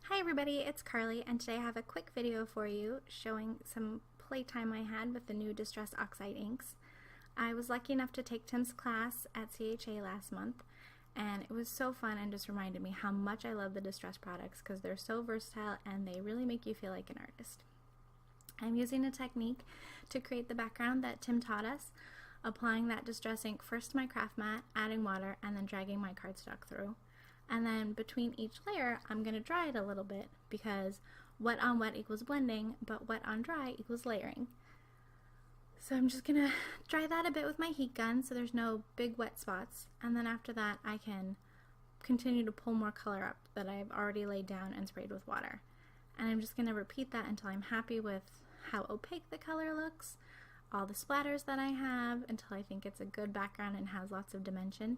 Hi everybody, it's Carly, and today I have a quick video for you showing some playtime I had with the new Distress Oxide inks. I was lucky enough to take Tim's class at CHA last month, and it was so fun and just reminded me how much I love the Distress products because they're so versatile and they really make you feel like an artist. I'm using a technique to create the background that Tim taught us, applying that Distress ink first to my craft mat, adding water, and then dragging my cardstock through. And then between each layer, I'm going to dry it a little bit because wet on wet equals blending, but wet on dry equals layering. So I'm just going to dry that a bit with my heat gun so there's no big wet spots. And then after that, I can continue to pull more color up that I've already laid down and sprayed with water. And I'm just going to repeat that until I'm happy with how opaque the color looks, all the splatters that I have, until I think it's a good background and has lots of dimension.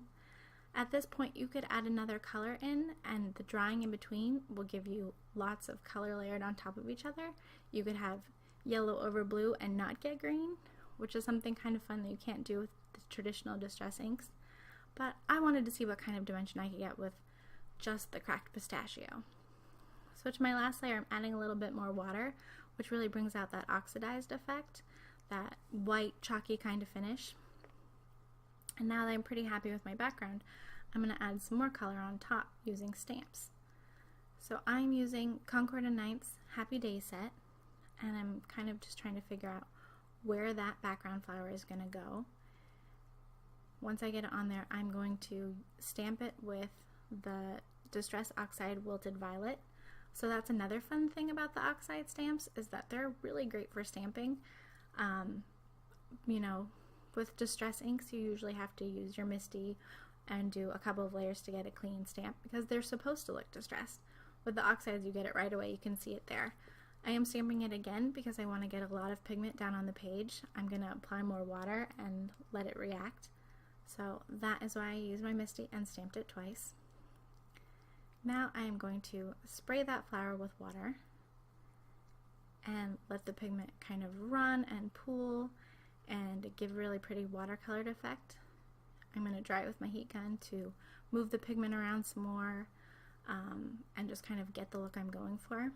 At this point, you could add another color in, and the drying in between will give you lots of color layered on top of each other. You could have yellow over blue and not get green, which is something kind of fun that you can't do with the traditional Distress inks. But I wanted to see what kind of dimension I could get with just the cracked pistachio. So to my last layer, I'm adding a little bit more water, which really brings out that oxidized effect, that white, chalky kind of finish. And now that I'm pretty happy with my background, I'm going to add some more color on top using stamps. So I'm using Concord & Knight's Happy Day set, and I'm kind of just trying to figure out where that background flower is going to go. Once I get it on there, I'm going to stamp it with the Distress Oxide Wilted Violet. So that's another fun thing about the oxide stamps, is that they're really great for stamping. With Distress inks, you usually have to use your MISTI and do a couple of layers to get a clean stamp because they're supposed to look distressed. With the oxides, you get it right away. You can see it there. I am stamping it again because I want to get a lot of pigment down on the page. I'm going to apply more water and let it react. So that is why I used my MISTI and stamped it twice. Now I am going to spray that flower with water and let the pigment kind of run and pool and give a really pretty watercolored effect. I'm going to dry it with my heat gun to move the pigment around some more and just kind of get the look I'm going for.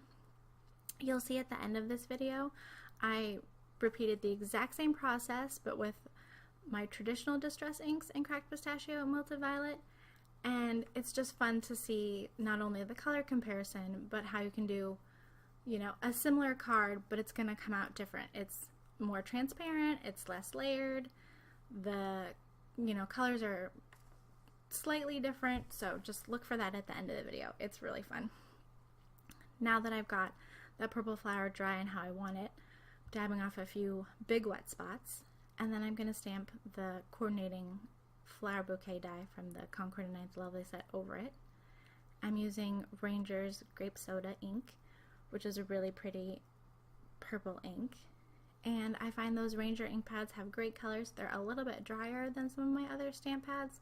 You'll see at the end of this video, I repeated the exact same process but with my traditional Distress inks in Cracked Pistachio and Wilted Violet, and it's just fun to see not only the color comparison but how you can do, a similar card, but it's going to come out different. It's more transparent, it's less layered, the colors are slightly different, so just look for that at the end of the video. It's really fun. Now that I've got that purple flower dry and how I want it, dabbing off a few big wet spots, and then I'm going to stamp the coordinating flower bouquet die from the Concord & Knight's Lovely set over it. I'm using Ranger's Grape Soda ink, which is a really pretty purple ink. And I find those Ranger ink pads have great colors. They're a little bit drier than some of my other stamp pads,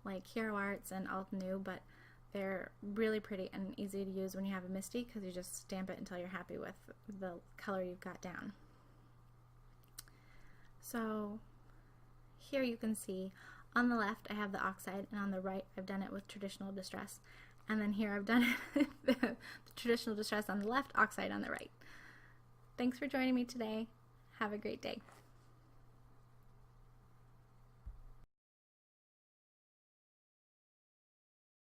like Hero Arts and Alt New, but they're really pretty and easy to use when you have a MISTI because you just stamp it until you're happy with the color you've got down. So here you can see on the left I have the oxide, and on the right I've done it with traditional Distress. And then here I've done it the traditional Distress on the left, oxide on the right. Thanks for joining me today. Have a great day.